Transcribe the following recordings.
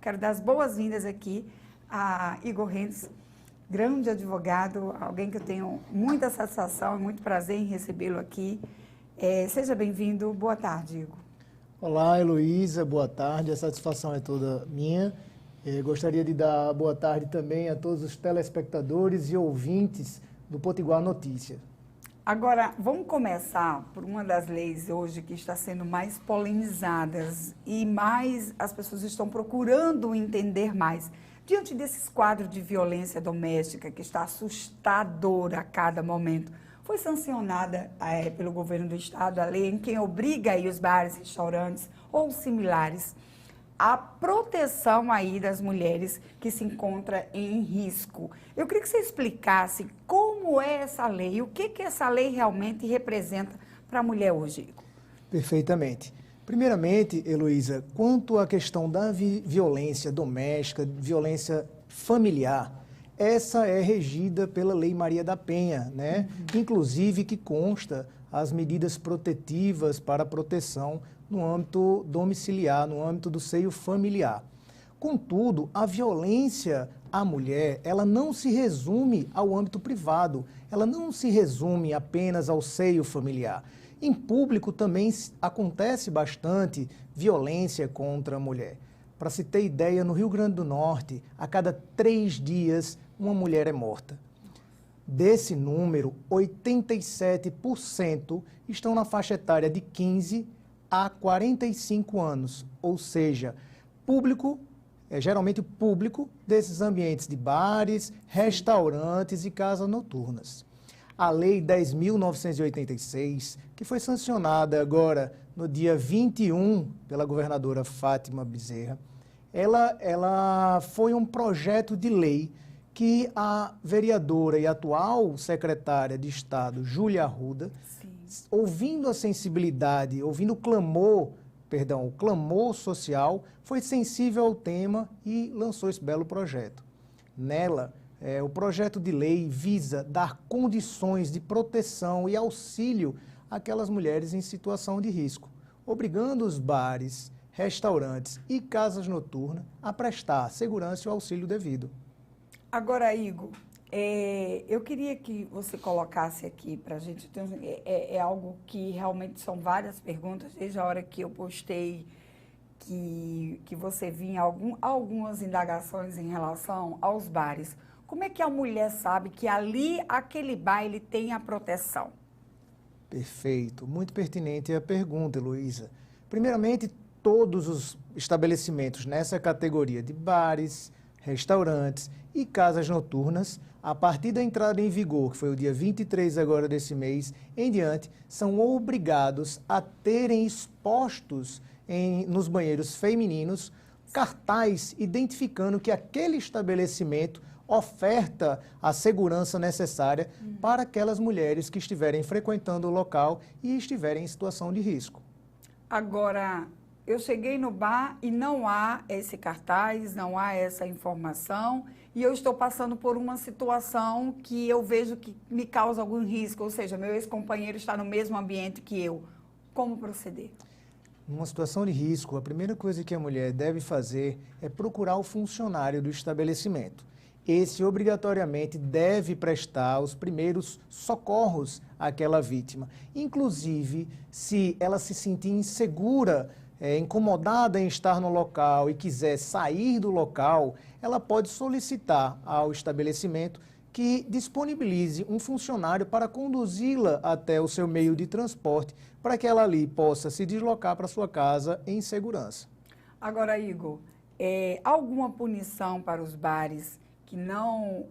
Quero dar as boas-vindas aqui a Igor Rentes, grande advogado, alguém que eu tenho muita satisfação e muito prazer em recebê-lo aqui. Seja bem-vindo. Boa tarde, Igor. Olá, Heloísa. Boa tarde. A satisfação é toda minha. Gostaria de dar boa tarde também a todos os telespectadores e ouvintes do Potiguar Notícia. Agora, vamos começar por uma das leis hoje que está sendo mais polemizadas e mais as pessoas estão procurando entender mais. Diante desses quadros de violência doméstica que está assustador a cada momento, foi sancionada pelo governo do estado a lei em que obriga aí os bares, restaurantes ou similares a proteção aí das mulheres que se encontram em risco. Eu queria que você explicasse como é essa lei, o que essa lei realmente representa para a mulher hoje, Igor. Perfeitamente. Primeiramente, Heloísa, quanto à questão da violência doméstica, violência familiar, essa é regida pela Lei Maria da Penha, né? Inclusive que consta as medidas protetivas para a proteção no âmbito domiciliar, no âmbito do seio familiar. Contudo, a violência à mulher, ela não se resume ao âmbito privado, ela não se resume apenas ao seio familiar. Em público também acontece bastante violência contra a mulher. Para se ter ideia, no Rio Grande do Norte, a cada 3 dias, uma mulher é morta. Desse número, 87% estão na faixa etária de 15 a 45 anos, ou seja, público, geralmente o público desses ambientes de bares, restaurantes e casas noturnas. A Lei 10.986, que foi sancionada agora no dia 21 pela governadora Fátima Bezerra, ela foi um projeto de lei que a vereadora e atual secretária de Estado, Júlia Arruda, ouvindo a sensibilidade, ouvindo o clamor social, foi sensível ao tema e lançou esse belo projeto. Nela, o projeto de lei visa dar condições de proteção e auxílio àquelas mulheres em situação de risco, obrigando os bares, restaurantes e casas noturnas a prestar segurança e o auxílio devido. Agora, Igor, eu queria que você colocasse aqui para a gente, é algo que realmente são várias perguntas, desde a hora que eu postei que você vinha algumas indagações em relação aos bares. Como é que a mulher sabe que ali, aquele bar, ele tem a proteção? Perfeito, muito pertinente a pergunta, Heloísa. Primeiramente, todos os estabelecimentos nessa categoria de bares, restaurantes e casas noturnas, a partir da entrada em vigor, que foi o dia 23 agora desse mês, em diante, são obrigados a terem expostos nos banheiros femininos cartaz identificando que aquele estabelecimento oferta a segurança necessária para aquelas mulheres que estiverem frequentando o local e estiverem em situação de risco. Agora, eu cheguei no bar e não há esse cartaz, não há essa informação e eu estou passando por uma situação que eu vejo que me causa algum risco, ou seja, meu ex-companheiro está no mesmo ambiente que eu. Como proceder? Numa situação de risco, a primeira coisa que a mulher deve fazer é procurar o funcionário do estabelecimento. Esse, obrigatoriamente, deve prestar os primeiros socorros àquela vítima. Inclusive, se ela se sentir insegura, incomodada em estar no local e quiser sair do local, ela pode solicitar ao estabelecimento que disponibilize um funcionário para conduzi-la até o seu meio de transporte, para que ela ali possa se deslocar para sua casa em segurança. Agora, Igor, alguma punição para os bares que não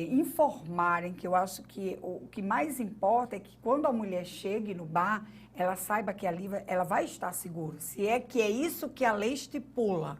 informarem, que eu acho que o que mais importa é que quando a mulher chegue no bar, ela saiba que ali ela vai estar segura, se é que é isso que a lei estipula,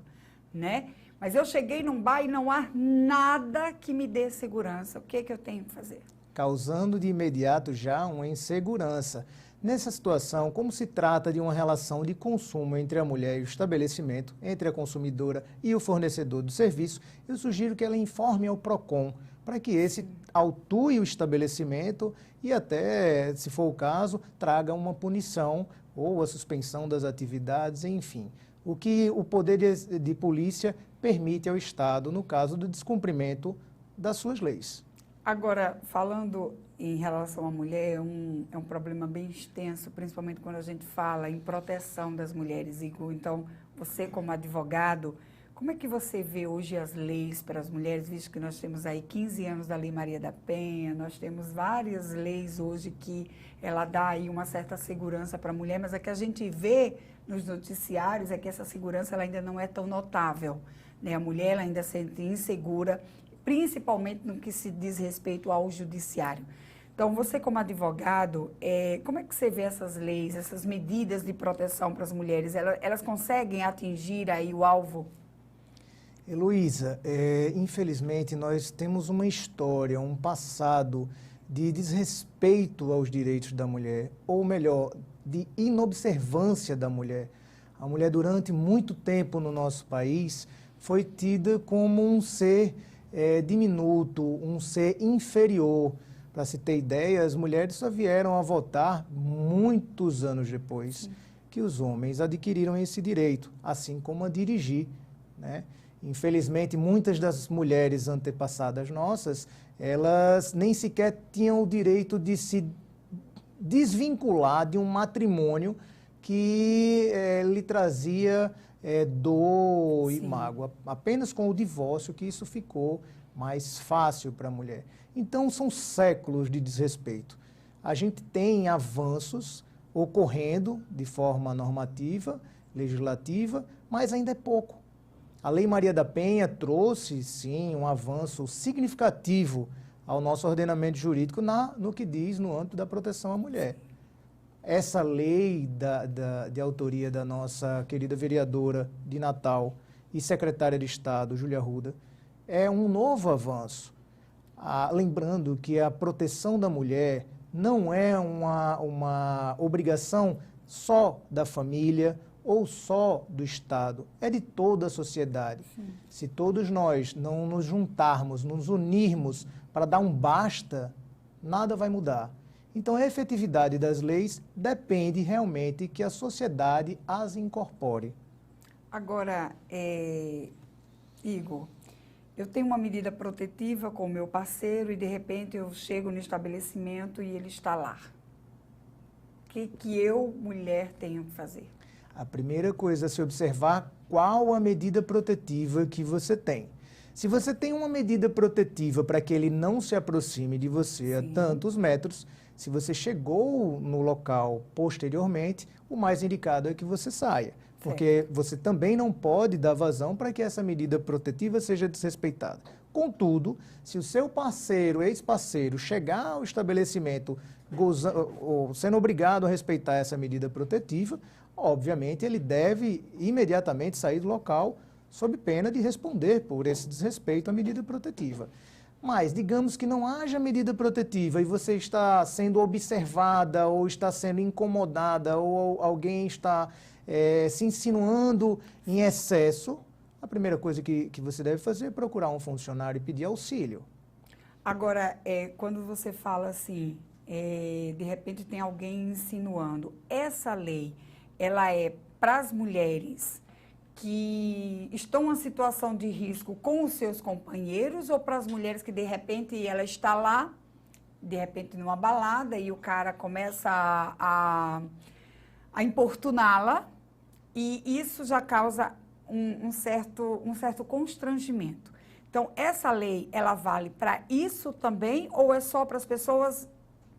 né? Mas eu cheguei num bar e não há nada que me dê segurança. O que é que eu tenho que fazer? Causando de imediato já uma insegurança. Nessa situação, como se trata de uma relação de consumo entre a mulher e o estabelecimento, entre a consumidora e o fornecedor do serviço, eu sugiro que ela informe ao PROCON, para que esse autue o estabelecimento e até, se for o caso, traga uma punição ou a suspensão das atividades, enfim. o que o poder de polícia permite ao Estado no caso do descumprimento das suas leis. Agora, falando em relação à mulher, é um problema bem extenso, principalmente quando a gente fala em proteção das mulheres, Igor. Então, você como advogado, como é que você vê hoje as leis para as mulheres, visto que nós temos aí 15 anos da Lei Maria da Penha, nós temos várias leis hoje que ela dá aí uma certa segurança para a mulher, mas a que a gente vê nos noticiários é que essa segurança ela ainda não é tão notável, né? A mulher ela ainda se sente insegura, principalmente no que se diz respeito ao judiciário. Então, você como advogado, como é que você vê essas leis, essas medidas de proteção para as mulheres? Elas conseguem atingir aí o alvo? Heloísa, infelizmente nós temos uma história, um passado de desrespeito aos direitos da mulher, ou melhor, de inobservância da mulher. A mulher durante muito tempo no nosso país foi tida como um ser diminuto, um ser inferior. Para se ter ideia, as mulheres só vieram a votar muitos anos depois que os homens adquiriram esse direito, assim como a dirigir, né? Infelizmente, muitas das mulheres antepassadas nossas, elas nem sequer tinham o direito de se desvincular de um matrimônio que lhe trazia dor e mágoa. Apenas com o divórcio que isso ficou mais fácil para a mulher. Então, são séculos de desrespeito. A gente tem avanços ocorrendo de forma normativa, legislativa, mas ainda é pouco. A Lei Maria da Penha trouxe, sim, um avanço significativo ao nosso ordenamento jurídico no que diz no âmbito da proteção à mulher. Essa lei de autoria da nossa querida vereadora de Natal e secretária de Estado, Júlia Arruda, é um novo avanço. Lembrando que a proteção da mulher não é uma obrigação só da família ou só do Estado, é de toda a sociedade. Sim. Se todos nós não nos juntarmos, nos unirmos para dar um basta, nada vai mudar. Então, a efetividade das leis depende realmente que a sociedade as incorpore. Agora, Igor, eu tenho uma medida protetiva com o meu parceiro e, de repente, eu chego no estabelecimento e ele está lá. O que eu, mulher, tenho que fazer? A primeira coisa é se observar qual a medida protetiva que você tem. Se você tem uma medida protetiva para que ele não se aproxime de você a tantos metros, se você chegou no local posteriormente, o mais indicado é que você saia. Porque você também não pode dar vazão para que essa medida protetiva seja desrespeitada. Contudo, se o seu parceiro, ex-parceiro, chegar ao estabelecimento sendo obrigado a respeitar essa medida protetiva, obviamente ele deve imediatamente sair do local sob pena de responder por esse desrespeito à medida protetiva. Mas, digamos que não haja medida protetiva e você está sendo observada ou está sendo incomodada ou alguém está se insinuando em excesso, a primeira coisa que você deve fazer é procurar um funcionário e pedir auxílio. Agora, quando você fala assim, de repente tem alguém insinuando, essa lei, ela é para as mulheres que estão em uma situação de risco com os seus companheiros ou para as mulheres que, de repente, ela está lá, de repente, numa balada e o cara começa a importuná-la e isso já causa um certo constrangimento. Então, essa lei, ela vale para isso também ou é só para as pessoas,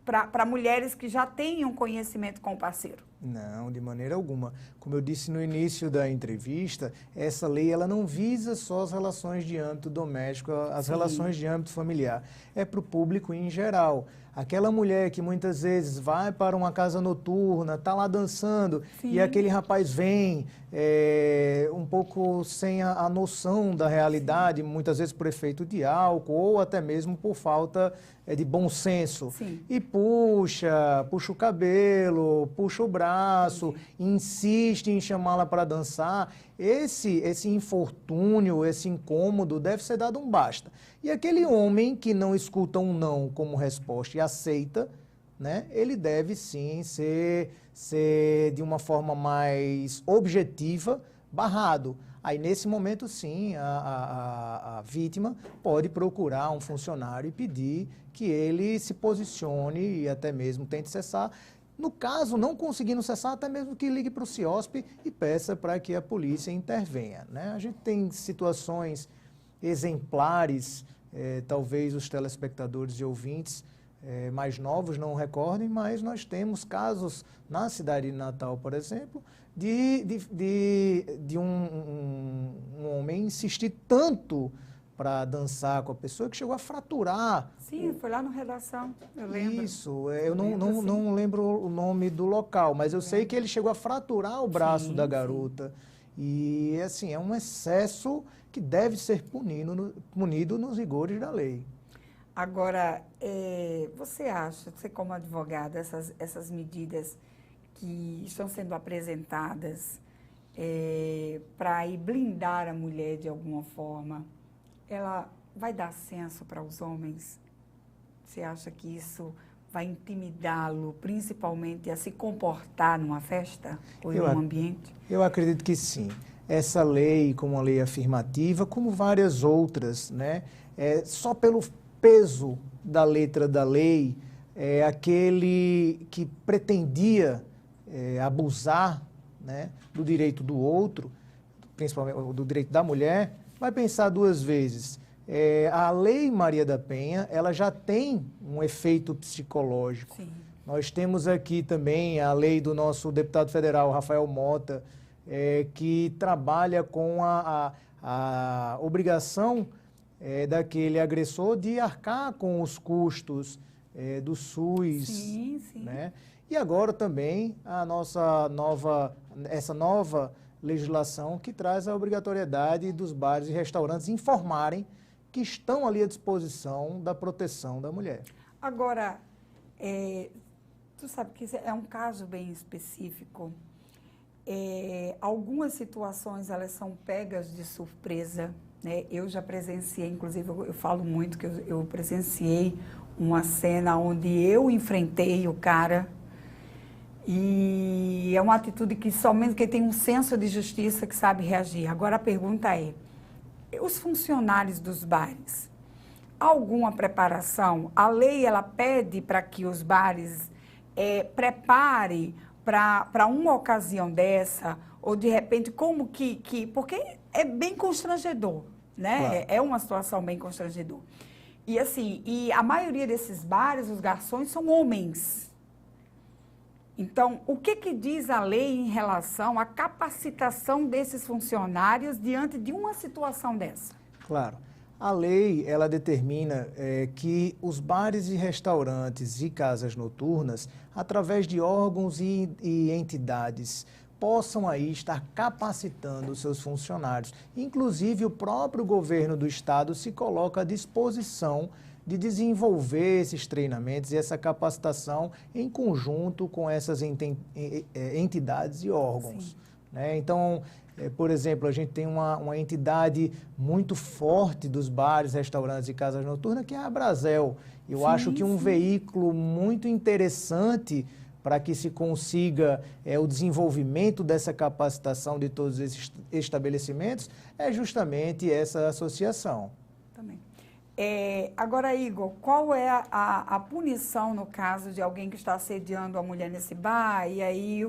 para mulheres que já tenham conhecimento com o parceiro? Não, de maneira alguma. Como eu disse no início da entrevista, essa lei ela não visa só as relações de âmbito doméstico, as relações de âmbito familiar. É para o público em geral. Aquela mulher que muitas vezes vai para uma casa noturna, está lá dançando, e aquele rapaz vem um pouco sem a noção da realidade, muitas vezes por efeito de álcool ou até mesmo por falta de bom senso. E puxa o cabelo, puxa o braço, insiste em chamá-la para dançar. Esse infortúnio, esse incômodo deve ser dado um basta. E aquele homem que não escuta um não como resposta e aceita, né, ele deve sim ser de uma forma mais objetiva, barrado. Aí, nesse momento, sim, a vítima pode procurar um funcionário e pedir que ele se posicione e até mesmo tente cessar. No caso, não conseguindo cessar, até mesmo que ligue para o CIOSP e peça para que a polícia intervenha, né? A gente tem situações exemplares, talvez os telespectadores e ouvintes mais novos não recordem, mas nós temos casos na cidade de Natal, por exemplo, de um homem insistir tanto para dançar com a pessoa que chegou a fraturar. Sim, foi lá no Redação, eu lembro. Isso, eu não lembro o nome do local, mas eu sei que ele chegou a fraturar o braço da garota. E, assim, é um excesso que deve ser punido nos rigores da lei. Agora, você acha, você como advogada, essas medidas que estão sendo apresentadas para blindar a mulher de alguma forma, ela vai dar senso para os homens? Você acha que isso vai intimidá-lo, principalmente, a se comportar numa festa ou em um ambiente? Eu acredito que sim. Essa lei, como uma lei afirmativa, como várias outras, né, só pelo peso da letra da lei, aquele que pretendia abusar, né, do direito do outro, principalmente do direito da mulher, vai pensar duas vezes. A Lei Maria da Penha, ela já tem um efeito psicológico. Sim. Nós temos aqui também a lei do nosso deputado federal, Rafael Mota, que trabalha com a obrigação daquele agressor de arcar com os custos do SUS. Sim, sim. Né? E agora também essa nova legislação que traz a obrigatoriedade dos bares e restaurantes informarem que estão ali à disposição da proteção da mulher. Agora, tu sabe que é um caso bem específico. Algumas situações, elas são pegas de surpresa, né? Eu já presenciei, inclusive, eu falo muito que eu presenciei uma cena onde eu enfrentei o cara. E é uma atitude que somente quem tem um senso de justiça que sabe reagir. Agora a pergunta os funcionários dos bares, alguma preparação? A lei, ela pede para que os bares preparem para uma ocasião dessa, ou de repente, como que... Porque é bem constrangedor, né? Claro. É uma situação bem constrangedora. E assim, a maioria desses bares, os garçons, são homens. Então, o que diz a lei em relação à capacitação desses funcionários diante de uma situação dessa? Claro. A lei, ela determina que os bares e restaurantes e casas noturnas, através de órgãos e entidades, possam aí estar capacitando os seus funcionários. Inclusive, o próprio governo do estado se coloca à disposição de desenvolver esses treinamentos e essa capacitação em conjunto com essas entidades e órgãos. Né? Então, por exemplo, a gente tem uma entidade muito forte dos bares, restaurantes e casas noturnas, que é a Abrazel. Eu acho que um veículo muito interessante para que se consiga o desenvolvimento dessa capacitação de todos esses estabelecimentos é justamente essa associação. Também. Agora, Igor, qual é a punição no caso de alguém que está assediando a mulher nesse bar? E aí,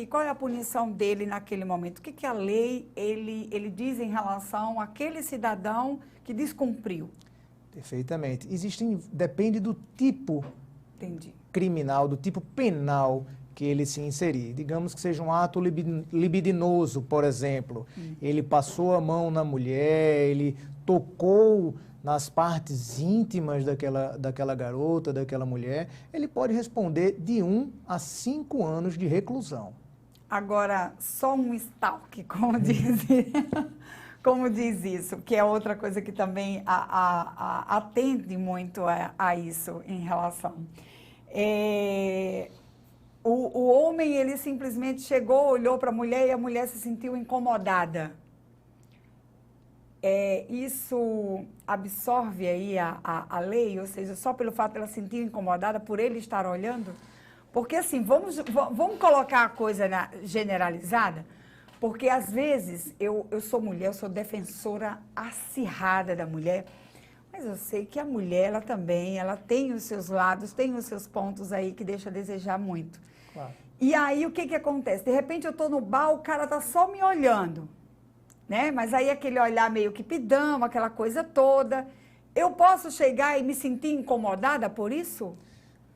qual é a punição dele naquele momento? O que a lei ele diz em relação àquele cidadão que descumpriu? Perfeitamente. Depende do tipo criminal, do tipo penal que ele se inserir. Digamos que seja um ato libidinoso, por exemplo. Ele passou a mão na mulher, ele tocou nas partes íntimas daquela garota, daquela mulher, ele pode responder de 1 a 5 anos de reclusão. Agora, só um stalk, como diz isso, que é outra coisa que também atende muito a isso em relação. O homem, ele simplesmente chegou, olhou para a mulher e a mulher se sentiu incomodada. Isso absorve aí a lei, ou seja, só pelo fato de ela se sentir incomodada por ele estar olhando? Porque assim, vamos colocar a coisa generalizada, Porque, às vezes, eu sou mulher, eu sou defensora acirrada da mulher, mas eu sei que a mulher, ela também, ela tem os seus lados, tem os seus pontos aí que deixa a desejar muito. Claro. E aí, o que que acontece? De repente, eu tô no bar, o cara tá só me olhando, né? Mas aí, aquele olhar meio que pidão, aquela coisa toda. Eu posso chegar e me sentir incomodada por isso?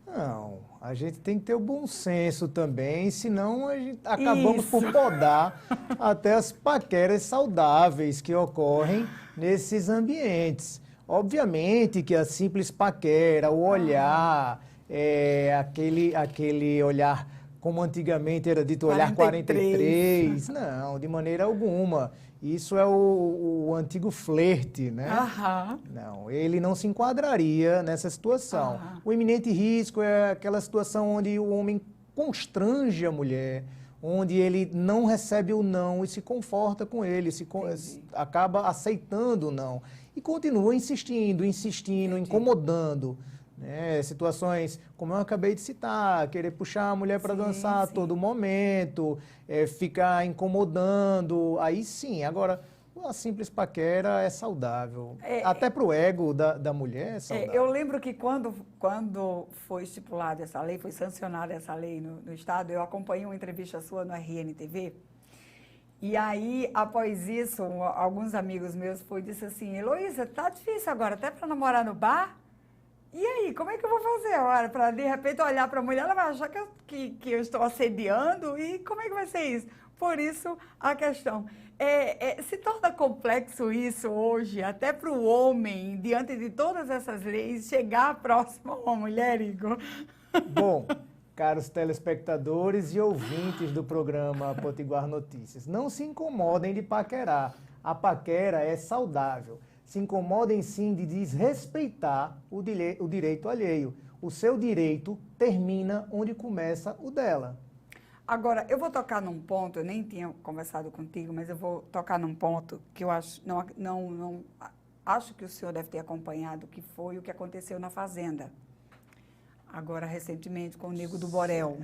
Não, a gente tem que ter o bom senso também, senão a gente acabamos Isso. por podar até as paqueras saudáveis que ocorrem nesses ambientes. Obviamente que a simples paquera, o olhar, aquele olhar, como antigamente era dito, olhar 43, não, de maneira alguma. Isso é o antigo flerte, né? Aham. Não, ele não se enquadraria nessa situação. Aham. O iminente risco é aquela situação onde o homem constrange a mulher, onde ele não recebe o não e se conforta com ele, acaba aceitando o não. E continua insistindo, incomodando. Né? Situações, como eu acabei de citar, querer puxar a mulher para dançar a todo momento, ficar incomodando, aí sim. Agora, a simples paquera é saudável. Até para o ego da mulher é saudável. Eu lembro que quando foi estipulada essa lei, foi sancionada essa lei no Estado, eu acompanhei uma entrevista sua no RNTV, e aí, após isso, alguns amigos meus disse assim, Heloísa, tá difícil agora, até para namorar no bar? E aí, como é que eu vou fazer agora? Para, de repente, olhar para a mulher, ela vai achar que eu estou assediando? E como é que vai ser isso? Por isso, a questão. Se torna complexo isso hoje, até para o homem, diante de todas essas leis, chegar próximo a uma mulher, Igor? Bom, caros telespectadores e ouvintes do programa Potiguar Notícias, não se incomodem de paquerar. A paquera é saudável. Se incomodem sim de desrespeitar o direito alheio. O seu direito termina onde começa o dela. Agora, eu vou tocar num ponto, eu nem tinha conversado contigo, mas eu vou tocar num ponto que eu acho, acho que o senhor deve ter acompanhado, que foi o que aconteceu na Fazenda. Agora, recentemente, com o Nego do Borel.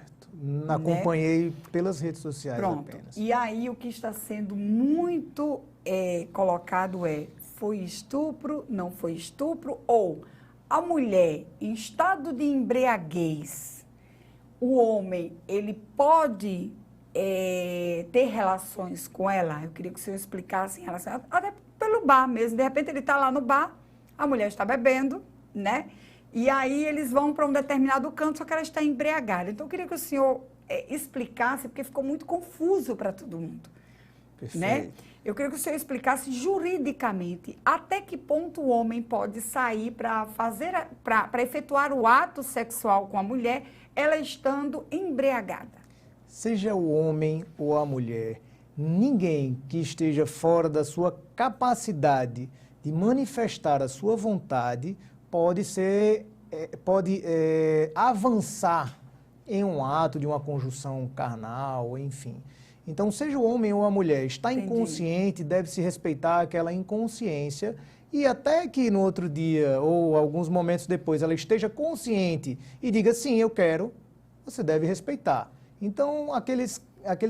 Acompanhei, né? Pelas redes sociais. Pronto. Apenas. E aí, o que está sendo muito colocado foi estupro, não foi estupro, ou a mulher em estado de embriaguez, o homem, ele pode ter relações com ela? Eu queria que o senhor explicasse em relação, até pelo bar mesmo. De repente, ele está lá no bar, a mulher está bebendo, né? E aí, eles vão para um determinado canto, só que ela está embriagada. Então, eu queria que o senhor explicasse, porque ficou muito confuso para todo mundo. Perfeito. Né? Eu queria que o senhor explicasse juridicamente até que ponto o homem pode sair para efetuar o ato sexual com a mulher, ela estando embriagada. Seja o homem ou a mulher, ninguém que esteja fora da sua capacidade de manifestar a sua vontade pode avançar em um ato de uma conjunção carnal, enfim. Então, seja o homem ou a mulher, está inconsciente, deve se respeitar aquela inconsciência e até que no outro dia ou alguns momentos depois ela esteja consciente e diga sim, eu quero, você deve respeitar. Então, aqueles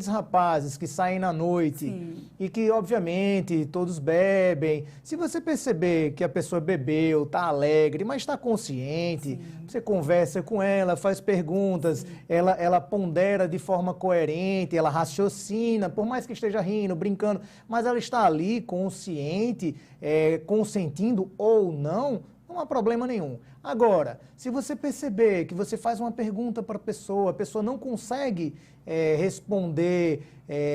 rapazes que saem na noite sim. E que, obviamente, todos bebem, se você perceber que a pessoa bebeu, está alegre, mas está consciente, sim. Você conversa com ela, faz perguntas, ela pondera de forma coerente, ela raciocina, por mais que esteja rindo, brincando, mas ela está ali consciente, consentindo ou não há problema nenhum. Agora, se você perceber que você faz uma pergunta para a pessoa não consegue responder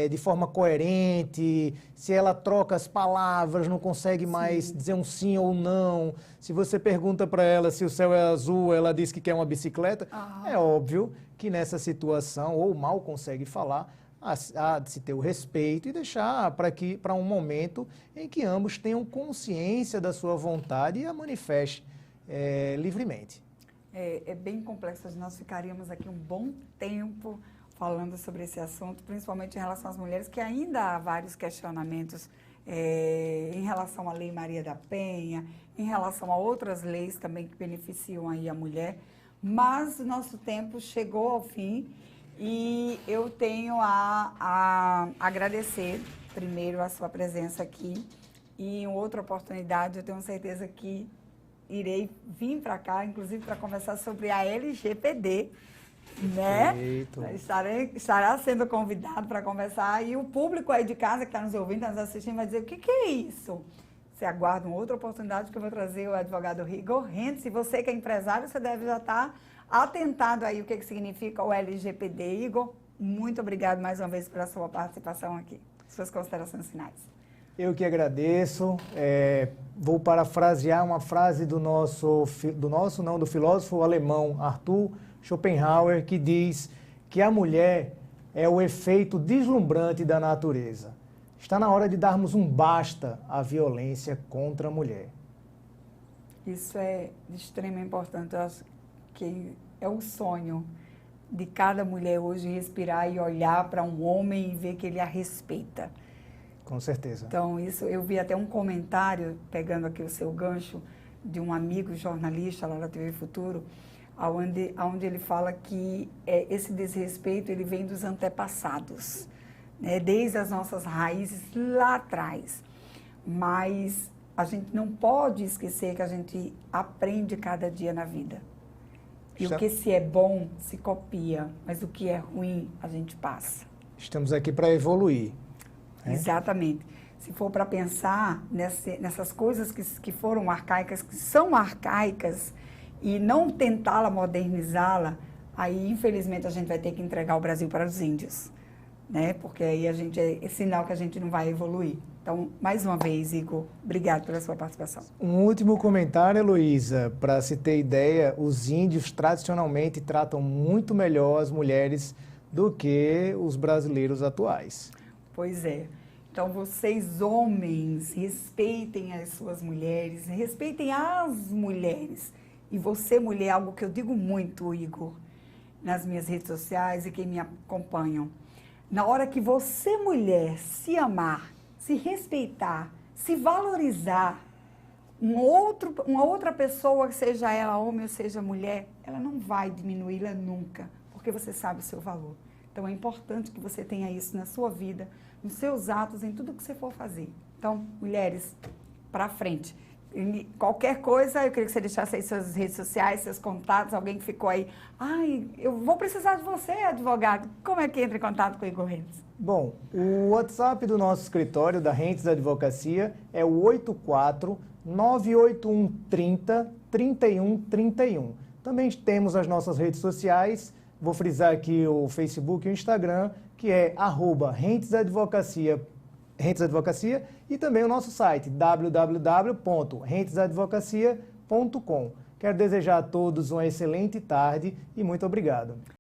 de forma coerente, se ela troca as palavras, não consegue mais dizer um sim ou não, se você pergunta para ela se o céu é azul, ela diz que quer uma bicicleta, é óbvio que nessa situação, ou mal consegue falar, há de se ter o respeito e deixar para um momento em que ambos tenham consciência da sua vontade e a manifeste livremente. É bem complexo, nós ficaríamos aqui um bom tempo falando sobre esse assunto, principalmente em relação às mulheres, que ainda há vários questionamentos em relação à Lei Maria da Penha, em relação a outras leis também que beneficiam aí a mulher, mas o nosso tempo chegou ao fim. E eu tenho a agradecer primeiro a sua presença aqui e em outra oportunidade eu tenho certeza que irei vir para cá, inclusive para conversar sobre a LGPD, né? Estará sendo convidado para conversar e o público aí de casa que está nos ouvindo, está nos assistindo, vai dizer, o que é isso? Você aguarda uma outra oportunidade que eu vou trazer o advogado Igor Rentes. Se você que é empresário, você deve já estar atentado aí o que significa o LGPD. Igor, muito obrigado mais uma vez pela sua participação aqui. Suas considerações finais. Eu que agradeço. Vou parafrasear uma frase do filósofo alemão Arthur Schopenhauer, que diz que a mulher é o efeito deslumbrante da natureza. Está na hora de darmos um basta à violência contra a mulher. Isso é de extrema importância. Eu acho que é o sonho de cada mulher hoje respirar e olhar para um homem e ver que ele a respeita. Com certeza. Então, isso, eu vi até um comentário, pegando aqui o seu gancho, de um amigo jornalista lá da TV Futuro, onde ele fala que esse desrespeito ele vem dos antepassados, né, desde as nossas raízes lá atrás. Mas a gente não pode esquecer que a gente aprende cada dia na vida. E o que se é bom, se copia, mas o que é ruim, a gente passa. Estamos aqui para evoluir. Né? Exatamente. Se for para pensar nessas coisas que foram arcaicas, que são arcaicas, e não tentá-la modernizá-la, aí, infelizmente, a gente vai ter que entregar o Brasil para os índios. Né? Porque aí é sinal que a gente não vai evoluir. Então, mais uma vez, Igor, obrigado pela sua participação. Um último comentário, Heloísa. Para se ter ideia, os índios tradicionalmente tratam muito melhor as mulheres do que os brasileiros atuais. Pois é. Então, vocês, homens, respeitem as suas mulheres, respeitem as mulheres. E você, mulher, algo que eu digo muito, Igor, nas minhas redes sociais e quem me acompanham. Na hora que você, mulher, se amar, se respeitar, se valorizar, uma outra pessoa, seja ela homem ou seja mulher, ela não vai diminuí-la nunca, porque você sabe o seu valor. Então, é importante que você tenha isso na sua vida, nos seus atos, em tudo que você for fazer. Então, mulheres, para frente. Qualquer coisa, eu queria que você deixasse aí suas redes sociais, seus contatos, alguém que ficou aí, eu vou precisar de você, advogado. Como é que entra em contato com o Igor Rentes? Bom, o WhatsApp do nosso escritório, da Rentes Advocacia, é o 84-98130-3131. Também temos as nossas redes sociais, vou frisar aqui o Facebook e o Instagram, que é @rentesadvocacia, e também o nosso site, www.rentesadvocacia.com. Quero desejar a todos uma excelente tarde e muito obrigado.